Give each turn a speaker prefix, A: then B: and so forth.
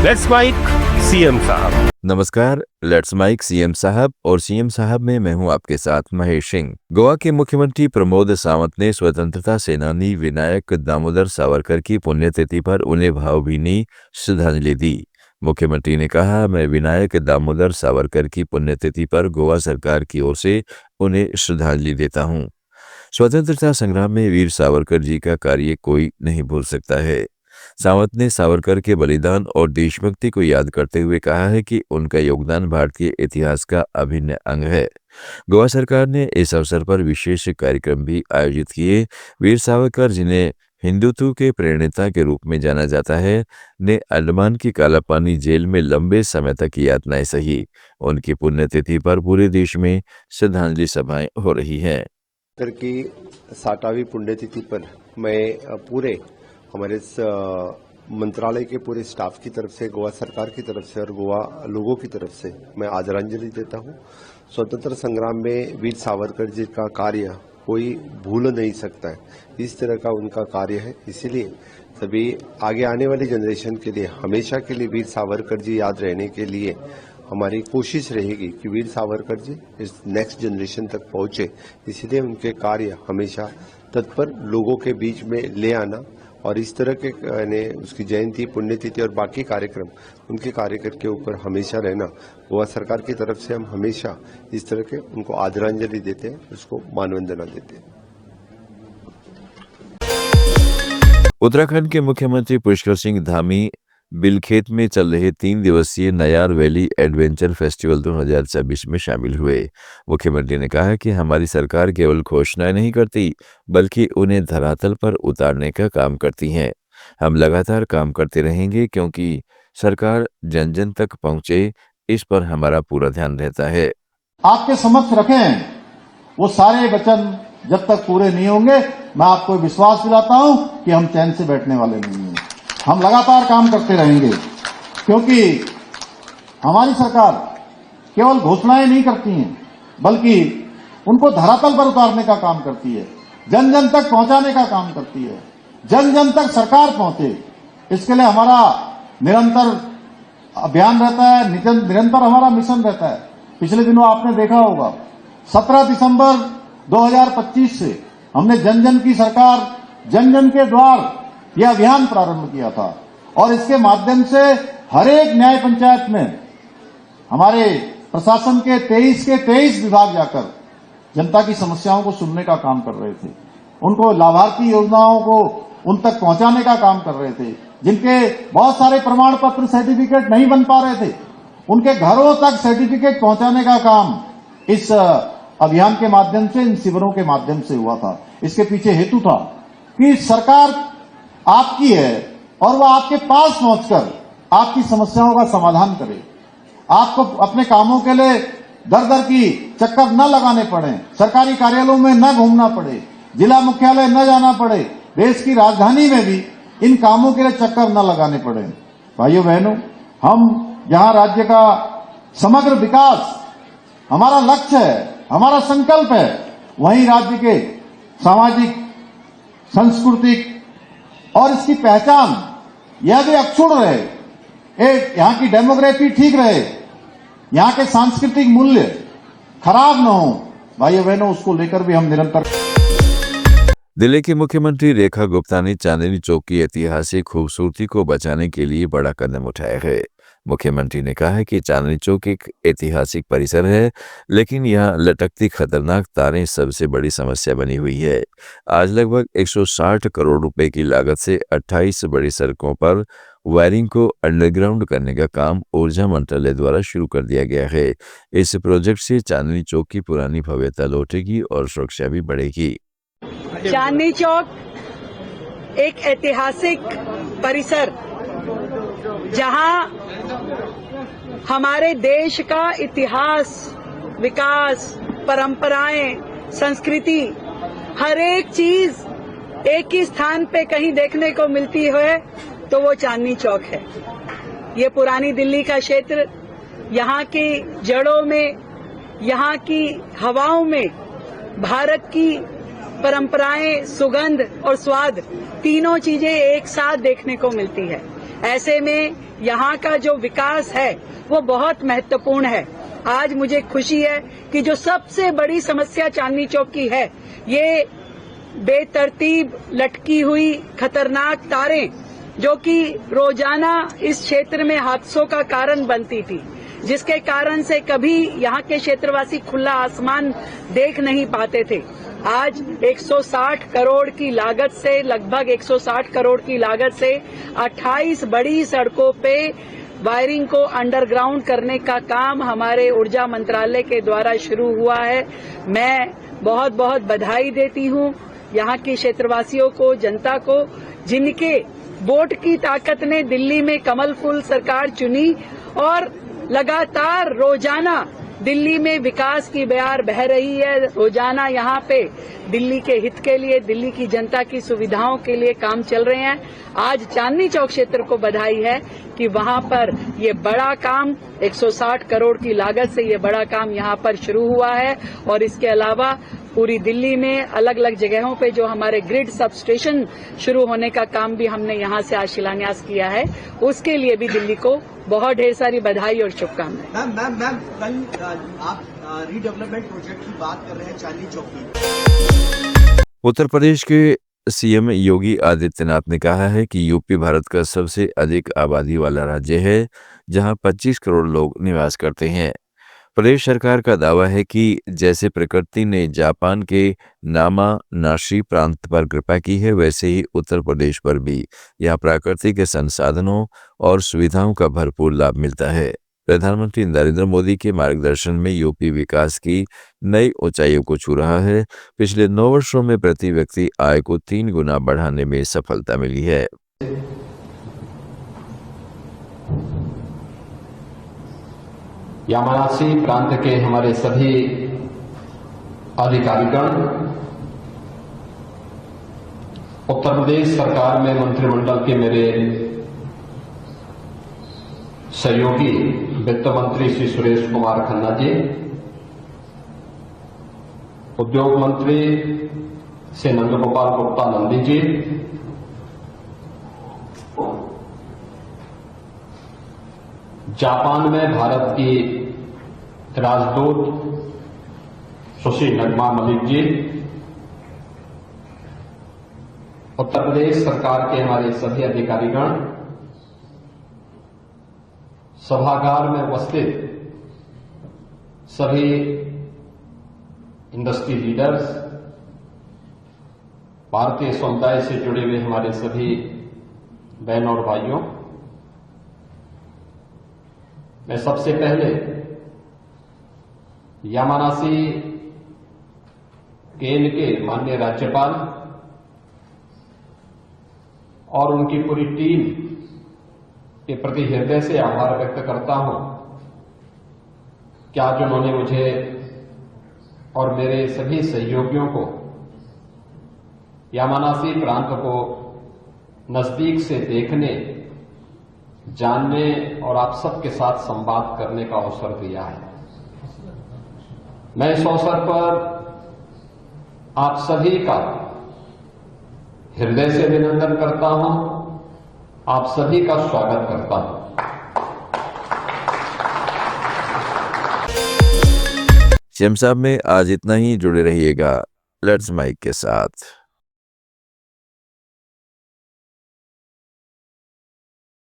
A: Let's mic CM साहब।
B: नमस्कार, let's mic CM साहब और सीएम साहब में मैं हूं आपके साथ महेश सिंह। गोवा के मुख्यमंत्री प्रमोद सावंत ने स्वतंत्रता सेनानी विनायक दामोदर सावरकर की पुण्यतिथि पर उन्हें भावभीनी श्रद्धांजलि दी। मुख्यमंत्री ने कहा, मैं विनायक दामोदर सावरकर की पुण्यतिथि पर गोवा सरकार की ओर से उन्हें श्रद्धांजलि देता हूं। स्वतंत्रता संग्राम में वीर सावरकर जी का कार्य कोई नहीं भूल सकता है। सावंत ने सावरकर के बलिदान और देशभक्ति को याद करते हुए कहा है कि उनका योगदान भारतीय इतिहास का अभिन्न अंग है। गोवा सरकार ने इस अवसर पर विशेष कार्यक्रम भी आयोजित किए। वीर सावरकर, जिन्हें हिंदुत्व के प्रणेता के रूप में जाना जाता है, ने अंडमान की कालापानी जेल में लंबे समय तक यातनाएं सही। उनकी पुण्यतिथि पर पूरे देश में श्रद्धांजलि सभाएं हो रही हैं।
C: की 60वीं पुण्यतिथि पर मैं पूरे हमारे मंत्रालय के पूरे स्टाफ की तरफ से, गोवा सरकार की तरफ से और गोवा लोगों की तरफ से मैं आदरांजलि देता हूं। स्वतंत्र संग्राम में वीर सावरकर जी का कार्य कोई भूल नहीं सकता है, इस तरह का उनका कार्य है। इसीलिए सभी आगे आने वाली जनरेशन के लिए, हमेशा के लिए वीर सावरकर जी याद रहने के लिए हमारी कोशिश रहेगी कि वीर सावरकर जी इस नेक्स्ट जनरेशन तक पहुंचे। इसलिए उनके कार्य हमेशा तत्पर लोगों के बीच में ले आना और इस तरह के उसकी जयंती, पुण्यतिथि और बाकी कार्यक्रम, उनके कार्यक्रम के ऊपर हमेशा रहना, गोवा सरकार की तरफ से हम हमेशा इस तरह के उनको आदरांजलि देते हैं, उसको मानवंदना देते हैं।
B: उत्तराखंड के मुख्यमंत्री पुष्कर सिंह धामी बिलखेत में चल रहे 3 दिवसीय नयार वैली एडवेंचर फेस्टिवल 2026 में शामिल हुए। मुख्यमंत्री ने कहा कि हमारी सरकार केवल घोषणाएं नहीं करती, बल्कि उन्हें धरातल पर उतारने का काम करती है। हम लगातार काम करते रहेंगे, क्योंकि सरकार जन जन तक पहुंचे, इस पर हमारा पूरा ध्यान रहता है।
D: आपके समक्ष रखें वो सारे वचन जब तक पूरे नहीं होंगे, मैं आपको विश्वास दिलाता हूं कि हम चैन से बैठने वाले नहीं हैं। हम लगातार काम करते रहेंगे, क्योंकि हमारी सरकार केवल घोषणाएं नहीं करती हैं, बल्कि उनको धरातल पर उतारने का काम करती है, जन जन तक पहुंचाने का काम करती है, जन जन तक सरकार पहुंचे। इसके लिए हमारा निरंतर अभियान रहता है, निरंतर हमारा मिशन रहता है। पिछले दिनों आपने देखा होगा, 17 दिसंबर 2025 से हमने जन जन की सरकार, जन जन के द्वार यह अभियान प्रारंभ किया था और इसके माध्यम से हर एक न्याय पंचायत में हमारे प्रशासन के 23 विभाग जाकर जनता की समस्याओं को सुनने का काम कर रहे थे, उनको लाभार्थी योजनाओं को उन तक पहुंचाने का काम कर रहे थे। जिनके बहुत सारे प्रमाण पत्र, सर्टिफिकेट नहीं बन पा रहे थे, उनके घरों तक सर्टिफिकेट पहुंचाने का काम इस अभियान के माध्यम से, इन शिविरों के माध्यम से हुआ था। इसके पीछे हेतु था कि सरकार आपकी है और वह आपके पास पहुंचकर आपकी समस्याओं का समाधान करे। आपको अपने कामों के लिए दर दर की चक्कर न लगाने पड़े, सरकारी कार्यालयों में न घूमना पड़े, जिला मुख्यालय न जाना पड़े, देश की राजधानी में भी इन कामों के लिए चक्कर न लगाने पड़े। भाइयों बहनों, हम जहां राज्य का समग्र विकास हमारा लक्ष्य है, हमारा संकल्प है, वहीं राज्य के सामाजिक, सांस्कृतिक और इसकी पहचान यह भी अक्षुण्ण रहे, एक यहाँ की डेमोग्राफी ठीक रहे, यहाँ के सांस्कृतिक मूल्य खराब न हो। भाइयों बहनों, उसको लेकर भी हम निरंतर।
B: दिल्ली की मुख्यमंत्री रेखा गुप्ता ने चांदनी चौक की ऐतिहासिक खूबसूरती को बचाने के लिए बड़ा कदम उठाया है। मुख्यमंत्री ने कहा है कि चांदनी चौक एक ऐतिहासिक परिसर है, लेकिन यहाँ लटकती खतरनाक तारें सबसे बड़ी समस्या बनी हुई है। आज लगभग 160 करोड़ रुपए की लागत से 28 बड़ी सड़कों पर वायरिंग को अंडरग्राउंड करने का काम ऊर्जा मंत्रालय द्वारा शुरू कर दिया गया है। इस प्रोजेक्ट से चांदनी चौक की पुरानी भव्यता लौटेगी और सुरक्षा भी बढ़ेगी।
E: चांदनी चौक एक ऐतिहासिक परिसर, जहां हमारे देश का इतिहास, विकास, परंपराएं, संस्कृति, हर एक चीज एक ही स्थान पे कहीं देखने को मिलती है तो वो चांदनी चौक है। ये पुरानी दिल्ली का क्षेत्र, यहाँ की जड़ों में, यहाँ की हवाओं में भारत की परंपराएं, सुगंध और स्वाद, तीनों चीजें एक साथ देखने को मिलती है। ऐसे में यहाँ का जो विकास है वो बहुत महत्वपूर्ण है। आज मुझे खुशी है कि जो सबसे बड़ी समस्या चांदनी चौक की है, ये बेतरतीब लटकी हुई खतरनाक तारें जो कि रोजाना इस क्षेत्र में हादसों का कारण बनती थी, जिसके कारण से कभी यहाँ के क्षेत्रवासी खुला आसमान देख नहीं पाते थे। आज 160 करोड़ की लागत से, लगभग 160 करोड़ की लागत से 28 बड़ी सड़कों पे वायरिंग को अंडरग्राउंड करने का काम हमारे ऊर्जा मंत्रालय के द्वारा शुरू हुआ है। मैं बहुत बहुत बधाई देती हूँ यहाँ के क्षेत्रवासियों को, जनता को, जिनके वोट की ताकत ने दिल्ली में कमल फूल सरकार चुनी और लगातार रोजाना दिल्ली में विकास की बयार बह रही है। रोजाना यहाँ पे दिल्ली के हित के लिए, दिल्ली की जनता की सुविधाओं के लिए काम चल रहे हैं। आज चांदनी चौक क्षेत्र को बधाई है कि वहाँ पर ये बड़ा काम 160 करोड़ की लागत से ये बड़ा काम यहाँ पर शुरू हुआ है। और इसके अलावा पूरी दिल्ली में अलग अलग जगहों पे जो हमारे ग्रिड सब स्टेशन शुरू होने का काम भी हमने यहाँ से आज शिलान्यास किया है, उसके लिए भी दिल्ली को बहुत ढेर सारी बधाई और शुभकामनाएं।
F: मैम कल आप रीडेवलपमेंट प्रोजेक्ट की बात कर रहे हैं चांदनी चौक की।
B: उत्तर प्रदेश के सीएम योगी आदित्यनाथ ने कहा है कि यूपी भारत का सबसे अधिक आबादी वाला राज्य है, जहां 25 करोड़ लोग निवास करते हैं। प्रदेश सरकार का दावा है कि जैसे प्रकृति ने जापान के नामानाशी प्रांत पर कृपा की है, वैसे ही उत्तर प्रदेश पर भी यहाँ प्राकृतिक संसाधनों और सुविधाओं का भरपूर लाभ मिलता है। प्रधानमंत्री नरेंद्र मोदी के मार्गदर्शन में यूपी विकास की नई ऊंचाइयों को छू रहा है। पिछले 9 वर्षों में प्रति व्यक्ति आय को 3 गुना बढ़ाने में सफलता मिली है।
G: यामानासी प्रांत के हमारे सभी अधिकारीगण उत्तर प्रदेश सरकार में मंत्रिमंडल के मेरे सहयोगी वित्त मंत्री श्री सुरेश कुमार खन्ना जी, उद्योग मंत्री श्री नंदगोपाल गुप्ता नंदी जी, जापान में भारत की राजदूत सुश्री नगमा मलिक जी, उत्तर प्रदेश सरकार के हमारे सभी अधिकारीगण, सभागार में उपस्थित सभी इंडस्ट्री लीडर्स, भारतीय समुदाय से जुड़े हुए हमारे सभी बहन और भाइयों, मैं सबसे पहले यामानासी केन के माननीय राज्यपाल और उनकी पूरी टीम के प्रति हृदय से आभार व्यक्त करता हूं कि आज उन्होंने मुझे और मेरे सभी सहयोगियों को यामानासी प्रांत को नजदीक से देखने, जानने और आप सबके साथ संवाद करने का अवसर दिया है। मैं इस अवसर पर आप सभी का हृदय से अभिनंदन करता हूं, आप सभी का स्वागत करता हूं।
B: सीएम साहब में आज इतना ही। जुड़े रहिएगा लेट्स माइक के साथ।